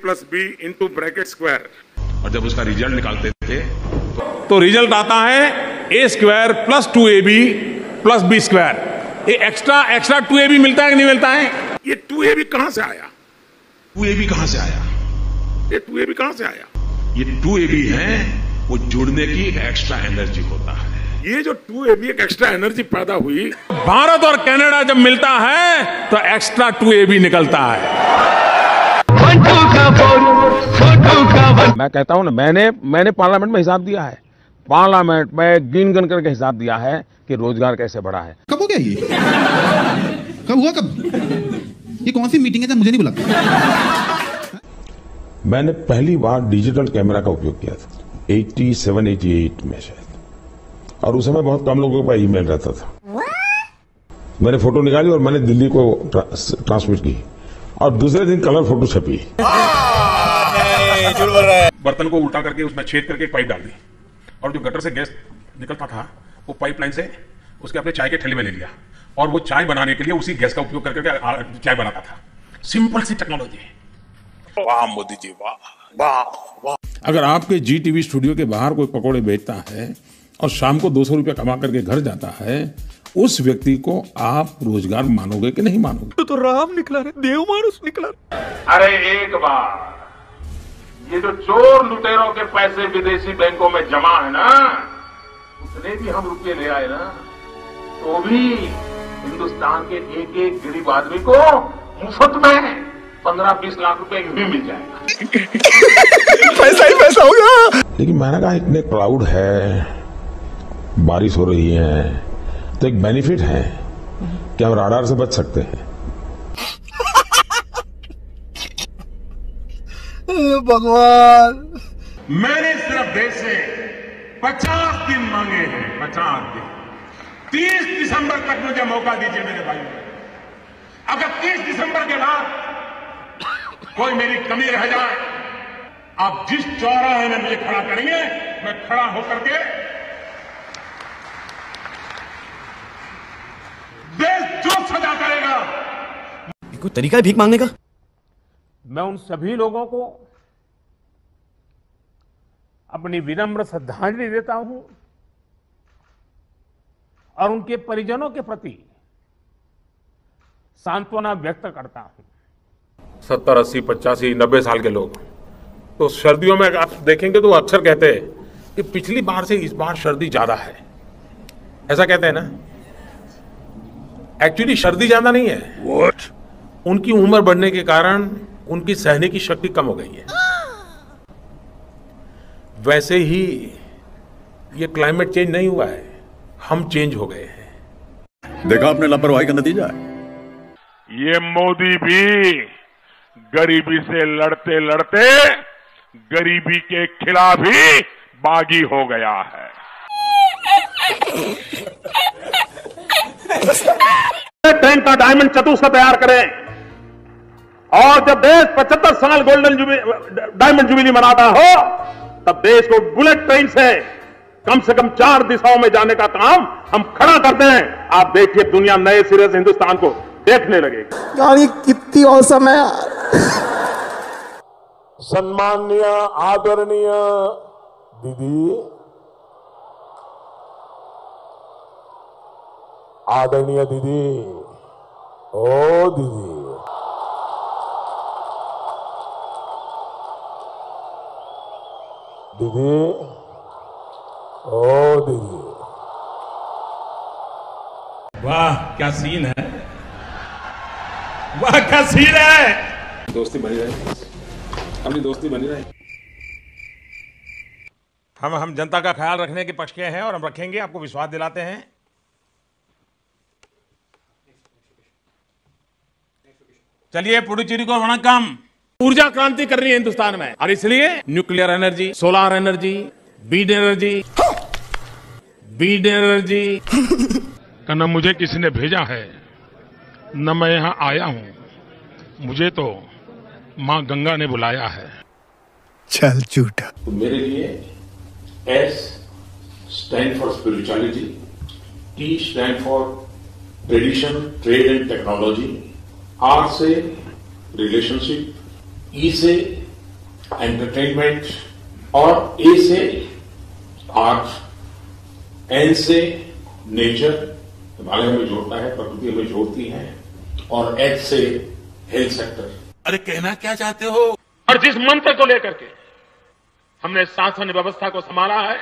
Plus B into bracket square. और जब उसका रिजल्ट निकालते थे तो रिजल्ट आता है A square plus 2ab plus B square. ये एक्स्ट्रा 2ab मिलता है कि नहीं मिलता है? ये 2ab कहां से आया? 2ab कहां से आया? ये 2ab कहां से आया? ये 2ab है, वो जुड़ने की एक्स्ट्रा एनर्जी होता है। ये जो 2ab एक एक्स्ट्रा एनर्जी पैदा हुई, भारत और कनाडा जब मिलता है तो एक्स्ट्रा 2ab निकलता है। मैं कहता हूं ना, मैंने पार्लियामेंट में हिसाब दिया है, पार्लियामेंट में गिन गिन करके हिसाब दिया है कि रोजगार कैसे बढ़ा है। कब हो गया ये? कब हुआ? कब? ये कौन सी मीटिंग है जब मुझे नहीं बुलाता? मैंने पहली बार डिजिटल कैमरा का उपयोग किया था 87-88 में शायद, और उस समय बहुत कम लोगों का ईमेल रहता था। मैंने फोटो निकाली और मैंने दिल्ली को ट्रांसमिट की, और दूसरे दिन कलर फोटो छपी। बर्तन को उल्टा करके उसमें छेद करके एक पाइप डाल दी, और जो गटर से गैस निकलता था वो पाइपलाइन से उसके अपने चाय के ठेले में ले लिया, और वो चाय बनाने के लिए उसी गैस का उपयोग करके चाय बनाता था। सिंपल सी टेक्नोलॉजी। वाह मोदी जी, वाह वाह वाह। अगर आपके GTV स्टूडियो के बाहर कोई पकोड़े बेचता है और शाम को 200 रुपया कमा करके घर जाता है, उस व्यक्ति को आप रोजगार मानोगे कि नहीं मानोगे? तो राम निकला रे, देव मानुस निकला। अरे एक बार ये जो चोर लुटेरों के पैसे विदेशी बैंकों में जमा है ना, उतने भी हम रुपये ले आए ना, तो भी हिंदुस्तान के एक एक गरीब आदमी को मुफ्त में 15-20 लाख रुपए भी मिल जाएगा। पैसा ही पैसा होगा। लेकिन मैंने कहा इतने क्लाउड है, बारिश हो रही है, तो एक बेनिफिट है कि हम राडार से बच सकते हैं। भगवान, मैंने सिर्फ देश से 50 दिन मांगे हैं, 50 दिन। 30 दिसंबर तक मुझे मौका दीजिए मेरे भाई। अगर 30 दिसंबर के बाद कोई मेरी कमी रह जाए, आप जिस चौराहे में मुझे खड़ा करेंगे, मैं खड़ा होकर के देश जो सजा करेगा। कोई तरीका है भीख मांगने का? मैं उन सभी लोगों को अपनी विनम्र श्रद्धांजलि देता हूं और उनके परिजनों के प्रति सांत्वना व्यक्त करता हूं। 70, 80, 85, 90 साल के लोग तो सर्दियों में आप देखेंगे तो अक्सर कहते हैं कि पिछली बार से इस बार सर्दी ज्यादा है, ऐसा कहते हैं ना। एक्चुअली सर्दी ज्यादा नहीं है, What? उनकी उम्र बढ़ने के कारण उनकी सहने की शक्ति कम हो गई है। वैसे ही ये क्लाइमेट चेंज नहीं हुआ है, हम चेंज हो गए हैं। देखा आपने लापरवाही का नतीजा है। ये मोदी भी गरीबी से लड़ते लड़ते गरीबी के खिलाफ ही बागी हो गया है। टैंक का डायमंड चतुष्क तैयार करें, और जब देश 75 साल डायमंड जुबिली मनाता हो, तब देश को बुलेट ट्रेन से कम 4 दिशाओं में जाने का काम हम खड़ा करते हैं। आप देखिए, दुनिया नए सिरे से हिंदुस्तान को देखने लगेगी। यार ये कितनी औसम है यार। सम्माननीय आदरणीय दीदी, आदरणीय दीदी, ओ दीदी, दीदी, ओ दीदी। वाह क्या सीन है, वाह क्या सीन है। दोस्ती बनी रहे, अपनी दोस्ती बनी रहे। हम जनता का ख्याल रखने के पक्ष के हैं और हम रखेंगे, आपको विश्वास दिलाते हैं। चलिए, पुडुचेरी को वणक्कम। ऊर्जा क्रांति कर रही है हिंदुस्तान में, और इसलिए nuclear energy, solar energy, Beed energy का न मुझे किसी ने भेजा है, न मैं यहां आया हूं, मुझे तो मां गंगा ने बुलाया है। चल झूठा। तो मेरे लिए S stand for spirituality, T stand for tradition, trade and technology, R से रिलेशनशिप, E से एंटरटेनमेंट, और ए से आर्ट, एन से नेचर, हिमालय में जोड़ता है, प्रकृति में जोड़ती है, और एच से हेल्थ सेक्टर। अरे कहना क्या चाहते हो? और जिस मंत्र को लेकर के हमने शासन व्यवस्था को संभाला है,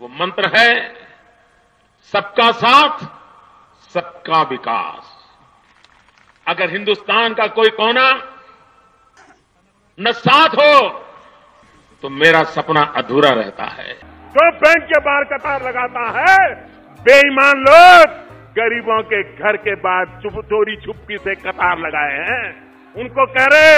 वो मंत्र है सबका साथ, सबका विकास। अगर हिंदुस्तान का कोई कोना न साथ हो तो मेरा सपना अधूरा रहता है। जो बैंक के बाहर कतार लगाता है, बेईमान लोग गरीबों के घर के बाहर चोरी छुपकी से कतार लगाए हैं, उनको कह रहे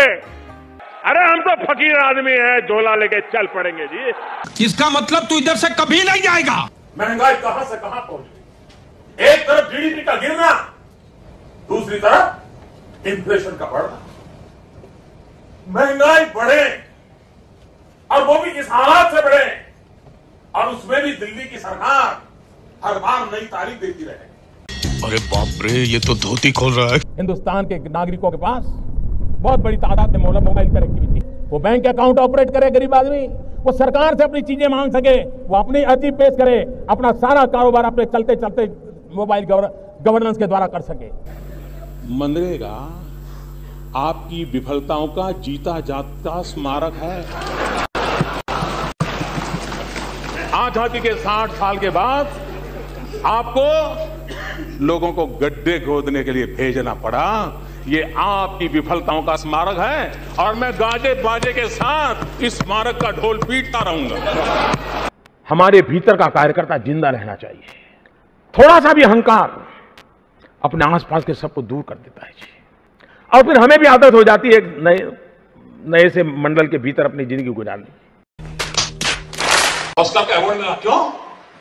अरे हम तो फकीर आदमी हैं, झोला लेके चल पड़ेंगे जी। इसका मतलब तू इधर से कभी नहीं जाएगा। महंगाई कहां से कहां पहुंची। एक तरफ जीडीपी का गिरना, दूसरी तरफ इन्फ्लेशन का बढ़ना। महंगाई बढ़े और वो भी इस हालात से बढ़े, और उसमें भी दिल्ली की सरकार हर बार नई तारीख देती रहे। अरे बाप रे, ये तो धोती खोल रहा है। हिंदुस्तान के नागरिकों के पास बहुत बड़ी तादाद में मोबाइल कनेक्टिविटी, वो बैंक अकाउंट ऑपरेट करे, गरीब आदमी वो सरकार से अपनी चीजें मांग सके, वो अपनी अर्जी पेश करे, अपना सारा कारोबार अपने चलते चलते मोबाइल गवर्नेंस के द्वारा कर सके। मनरेगा आपकी विफलताओं का जीता जागता स्मारक है। आजादी के 60 साल के बाद आपको लोगों को गड्ढे खोदने के लिए भेजना पड़ा, ये आपकी विफलताओं का स्मारक है, और मैं गाजे बाजे के साथ इस स्मारक का ढोल पीटता रहूंगा। हमारे भीतर का कार्यकर्ता जिंदा रहना चाहिए। थोड़ा सा भी अहंकार अपने आसपास के सबको दूर कर देता है जी, और फिर हमें भी आदत हो जाती है एक नए से मंडल के भीतर अपनी जिंदगी गुजारने। ऑस्कर का अवार्ड मिला, क्यों?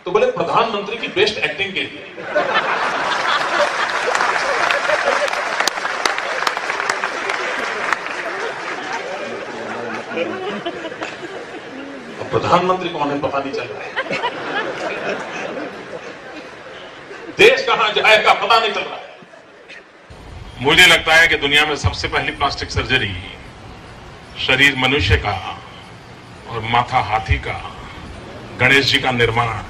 तो बोले प्रधानमंत्री की बेस्ट एक्टिंग के लिए। अब प्रधानमंत्री कौन है पता नहीं चल रहा है, देश कहां जाएगा पता नहीं चल रहा है। मुझे लगता है कि दुनिया में सबसे पहली प्लास्टिक सर्जरी शरीर मनुष्य का और माथा हाथी का, गणेश जी का निर्माण,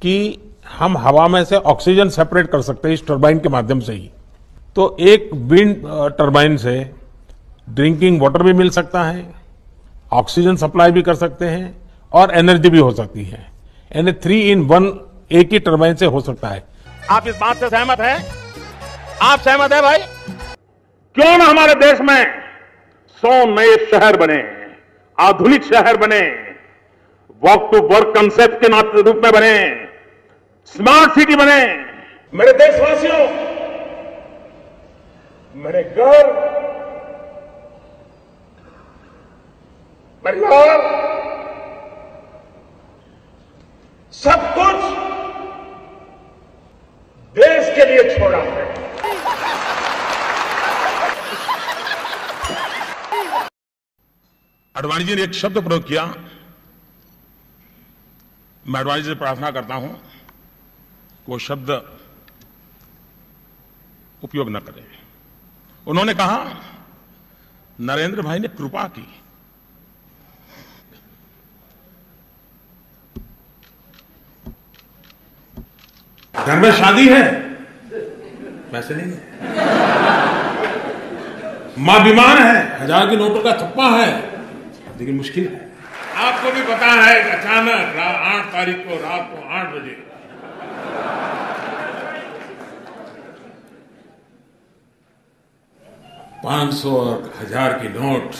कि हम हवा में से ऑक्सीजन सेपरेट कर सकते हैं इस टरबाइन के माध्यम से ही। तो एक विंड टरबाइन से ड्रिंकिंग वाटर भी मिल सकता है, ऑक्सीजन सप्लाई भी कर सकते हैं, और एनर्जी भी हो सकती है। यानी 3 in 1 एक ही टरबाइन से हो सकता है। आप इस बात से सहमत हैं? आप सहमत हैं भाई? क्यों ना हमारे देश में 100 नए शहर बने, आधुनिक शहर बने, वॉक टू वर्क कंसेप्ट के रूप में बने, स्मार्ट सिटी बने। मेरे देशवासियों, मेरे घर, परिवार, सब कुछ देश के लिए छोड़ा है। अडवाणी जी ने एक शब्द प्रयोग किया, मैं अडवाणी जी से प्रार्थना करता हूं कि वो शब्द उपयोग न करें। उन्होंने कहा, नरेंद्र भाई ने कृपा की। घर में शादी है, पैसे नहीं है, मां बीमार है, 1000 के नोटों का थप्पा है, लेकिन मुश्किल है। आपको भी पता है कि अचानक 8 तारीख को रात को 8 बजे $500 और 1000 की नोट,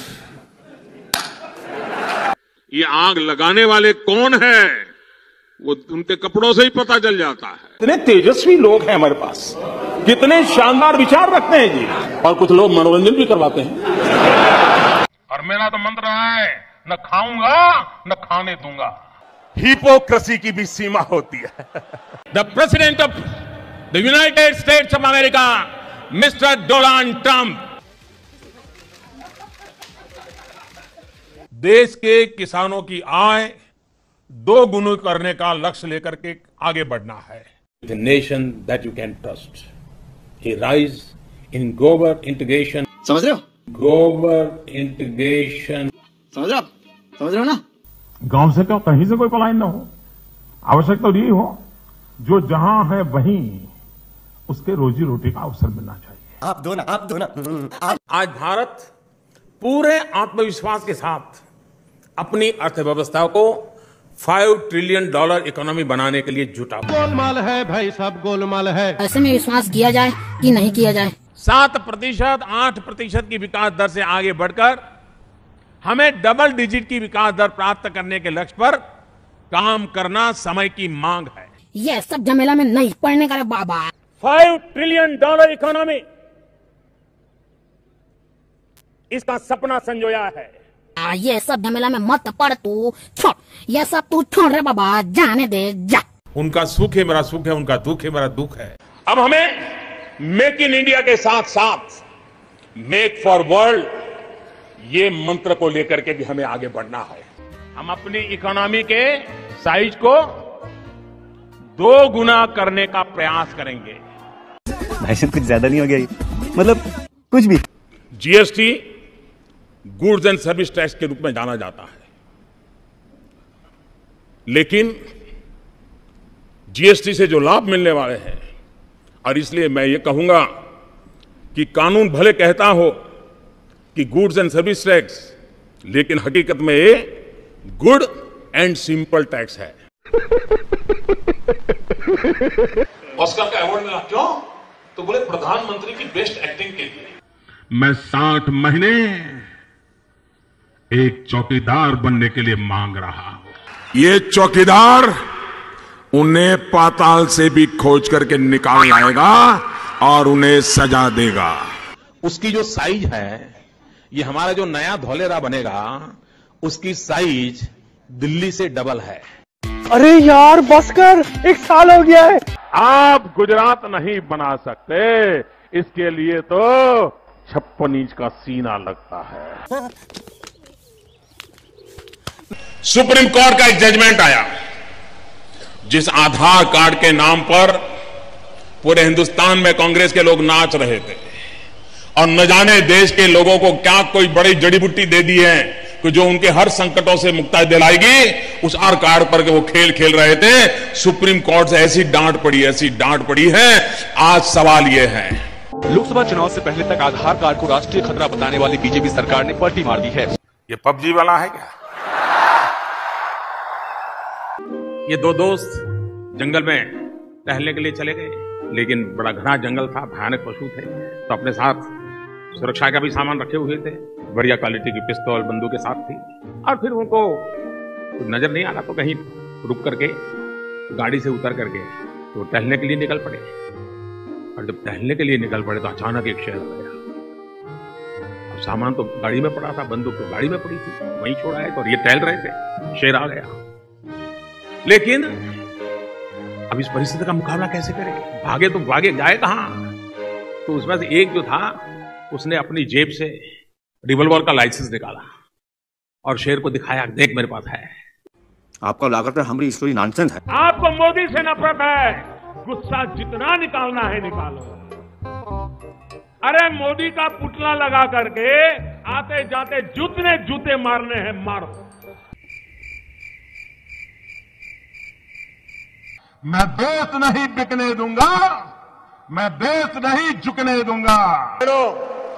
ये आग लगाने वाले कौन है वो उनके कपड़ों से ही पता चल जाता है। इतने तेजस्वी लोग हैं हमारे पास, कितने शानदार विचार रखते हैं जी, और कुछ लोग मनोरंजन भी करवाते हैं। और मेरा तो मंत्र है, न खाऊंगा न खाने दूंगा। हिपोक्रेसी की भी सीमा होती है। The president of the United states of America, mister Donald Trump, देश के किसानों की आय 2 गुना करने का लक्ष्य लेकर के आगे बढ़ना है। The nation that you can trust, A rise in global integration. समझ रहे हो? Global integration. समझ रहे हो ना? गांव से तो कहीं से कोई पलायन न हो, आवश्यक तो यही हो जो जहां है वहीं उसके रोजी रोटी का अवसर मिलना चाहिए। आप दो ना। आज भारत पूरे आत्मविश्वास के साथ अपनी अर्थव्यवस्था को $5 ट्रिलियन इकोनॉमी बनाने के लिए जुटा। गोलमाल है भाई साहब, गोलमाल है। ऐसे में विश्वास किया जाए कि नहीं किया जाए? 7%, 8% की विकास दर से आगे बढ़कर हमें डबल डिजिट की विकास दर प्राप्त करने के लक्ष्य पर काम करना समय की मांग है। ये सब झमेला में नहीं पड़ने का रे बाबा। $5 ट्रिलियन इकोनॉमी, इसका सपना संजोया है। ये सब झमेला में मत पड़ तू, छोड़ ये सब तू छोड़ रे बाबा, जाने दे जा। उनका सुख है मेरा सुख है, उनका दुख है मेरा दुख है। अब हमें मेक इन इंडिया के साथ साथ मेक फॉर वर्ल्ड ये मंत्र को लेकर के भी हमें आगे बढ़ना है। हम अपनी इकोनॉमी के साइज को 2 गुना करने का प्रयास करेंगे। भाई साहब कुछ ज्यादा नहीं हो गया ये? मतलब कुछ भी। GST goods and service tax के रूप में जाना जाता है, लेकिन जीएसटी से जो लाभ मिलने वाले हैं, और इसलिए मैं ये कहूंगा कि कानून भले कहता हो कि गुड्स एंड सर्विस टैक्स, लेकिन हकीकत में ये गुड एंड सिंपल टैक्स है। ऑस्कर का अवार्ड मिला, क्यों? तो बोले प्रधानमंत्री की बेस्ट एक्टिंग के लिए। मैं 60 महीने एक चौकीदार बनने के लिए मांग रहा हूं। ये चौकीदार उन्हें पाताल से भी खोज करके निकाल लाएगा और उन्हें सजा देगा। उसकी जो साइज है, ये हमारा जो नया धौलेरा बनेगा उसकी साइज दिल्ली से डबल है। अरे यार बस कर, 1 साल हो गया है। आप गुजरात नहीं बना सकते, इसके लिए तो 56 इंच का सीना लगता है। सुप्रीम कोर्ट का एक जजमेंट आया, जिस आधार कार्ड के नाम पर पूरे हिंदुस्तान में कांग्रेस के लोग नाच रहे थे और न जाने देश के लोगों को क्या कोई बड़ी जड़ी बूटी दे दी है कि जो उनके हर संकटों से मुक्ति दिलाएगी, उस आधार कार्ड पर के वो खेल खेल रहे थे। सुप्रीम कोर्ट से ऐसी डांट पड़ी है। आज सवाल ये है, लोकसभा चुनाव से पहले तक आधार कार्ड को राष्ट्रीय खतरा बताने वाली बीजेपी सरकार ने पलटी मार दी है। ये पबजी वाला है क्या? ये 2 दोस्त जंगल में टहलने के लिए चले गए, लेकिन बड़ा घना जंगल था, भयानक पशु थे, तो अपने साथ सुरक्षा का भी सामान रखे हुए थे। बढ़िया क्वालिटी की पिस्तौल, बंदूक के साथ थी। और फिर उनको नजर नहीं आ रहा तो कहीं रुक करके गाड़ी से उतर करके तो टहलने के लिए निकल पड़े। और जब टहलने के लिए निकल पड़े तो अचानक एक शेर आ गया। अब सामान तो गाड़ी में पड़ा था, बंदूक तो गाड़ी में पड़ी थी, वहीं छोड़ा है। और ये टहल रहे थे, शेर आ गया। लेकिन अब इस परिस्थिति का मुकाबला कैसे करें? भागे तो भागे, जाए कहां? तो उसमें से एक जो था, उसने अपनी जेब से रिवॉल्वर का लाइसेंस निकाला और शेर को दिखाया, देख मेरे पास है। आपको लागत है हमारी स्टोरी नॉनसेंस है। आपको मोदी से नफरत है, गुस्सा जितना निकालना है निकालो। अरे मोदी का पुतला लगा करके आते जाते जितने जूते मारने हैं मारो। मैं देश नहीं बिकने दूंगा, मैं देश नहीं झुकने दूंगा।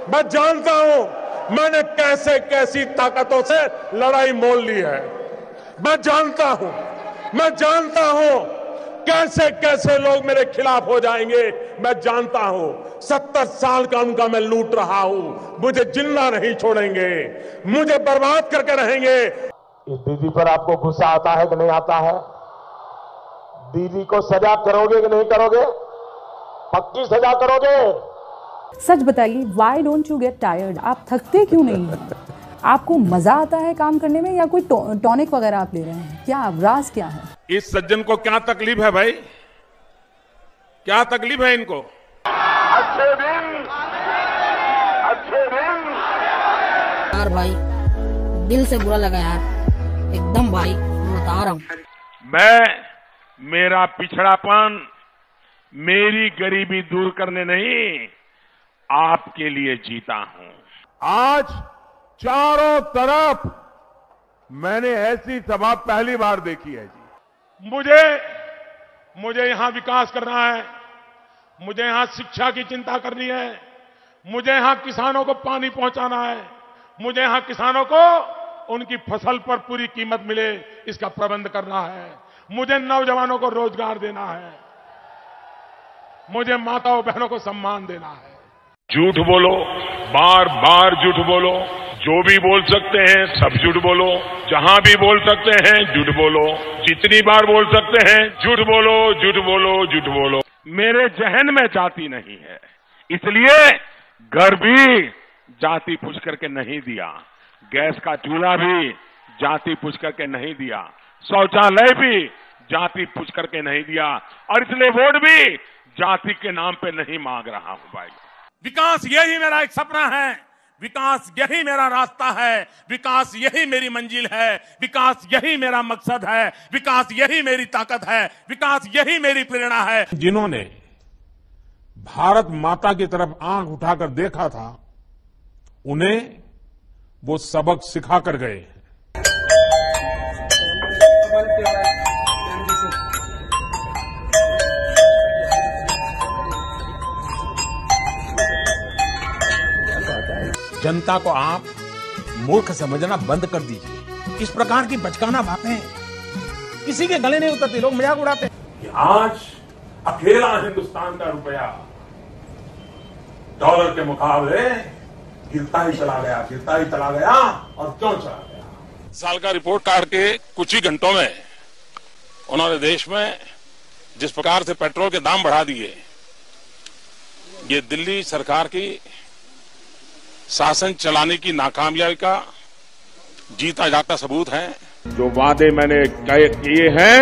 मैं जानता हूं मैंने कैसे कैसी ताकतों से लड़ाई मोल ली है। मैं जानता हूं कैसे कैसे लोग मेरे खिलाफ हो जाएंगे। मैं जानता हूं 70 साल का उनका मैं लूट रहा हूं। मुझे जिंदा नहीं छोड़ेंगे, मुझे बर्बाद करके रहेंगे। इस दीदी पर आपको गुस्सा आता है कि नहीं आता है? दीदी को सजा करोगे कि नहीं करोगे? पक्की सजा करोगे? सच बताइए, why don't you get tired? आप थकते क्यों नहीं? आपको मजा आता है काम करने में या कोई टॉनिक वगैरह आप ले रहे हैं? क्या राज क्या है? इस सज्जन को क्या तकलीफ है भाई? क्या तकलीफ है इनको? अच्छे दिन यार भाई दिल से बुरा लगा यार, एकदम भाई बता रहा हूँ। मेरा पिछड़ापन मेरी गरीबी दूर करने नहीं, आपके लिए जीता हूं। आज चारों तरफ मैंने ऐसी सभा पहली बार देखी है जी। मुझे यहां विकास करना है, मुझे यहां शिक्षा की चिंता करनी है, मुझे यहां किसानों को पानी पहुंचाना है, मुझे यहां किसानों को उनकी फसल पर पूरी कीमत मिले इसका प्रबंध करना है, मुझे नौजवानों को रोजगार देना है, मुझे माताओं बहनों को सम्मान देना है। झूठ बोलो, बार बार झूठ बोलो, जो भी बोल सकते हैं सब झूठ बोलो, जहां भी बोल सकते हैं झूठ बोलो, जितनी बार बोल सकते हैं झूठ बोलो, झूठ बोलो, झूठ बोलो। मेरे जहन में जाति नहीं है, इसलिए घर भी जाति पूछ करके नहीं दिया, गैस का चूल्हा भी जाति पूछ करके नहीं दिया, शौचालय भी जाति पूछ करके नहीं दिया, और इसलिए वोट भी जाति के नाम पे नहीं मांग रहा हूं भाई। विकास यही मेरा एक सपना है, विकास यही मेरा रास्ता है, विकास यही मेरी मंजिल है, विकास यही मेरा मकसद है, विकास यही मेरी ताकत है, विकास यही मेरी प्रेरणा है। जिन्होंने भारत माता की तरफ आंख उठाकर देखा था, उन्हें वो सबक सिखा कर गए। जनता को आप मूर्ख समझना बंद कर दीजिए। इस प्रकार की बचकाना बातें किसी के गले नहीं उतरती, लोग मजाक उड़ाते हैं। कि आज अकेला हिंदुस्तान का रुपया डॉलर के मुकाबले गिरता ही चला गया, गिरता ही चला गया, और क्यों चला गया? साल का रिपोर्ट कार्ड के कुछ ही घंटों में उन्होंने देश में जिस प्रकार से पेट्रोल के दाम बढ़ा दिए, ये दिल्ली सरकार की शासन चलाने की नाकामयाबी का जीता जागता सबूत है। जो वादे मैंने किए हैं,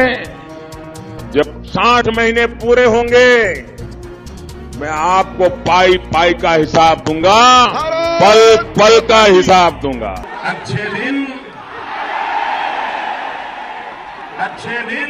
जब 60 महीने पूरे होंगे, मैं आपको पाई पाई का हिसाब दूंगा, पल पल का हिसाब दूंगा। अच्छे दिन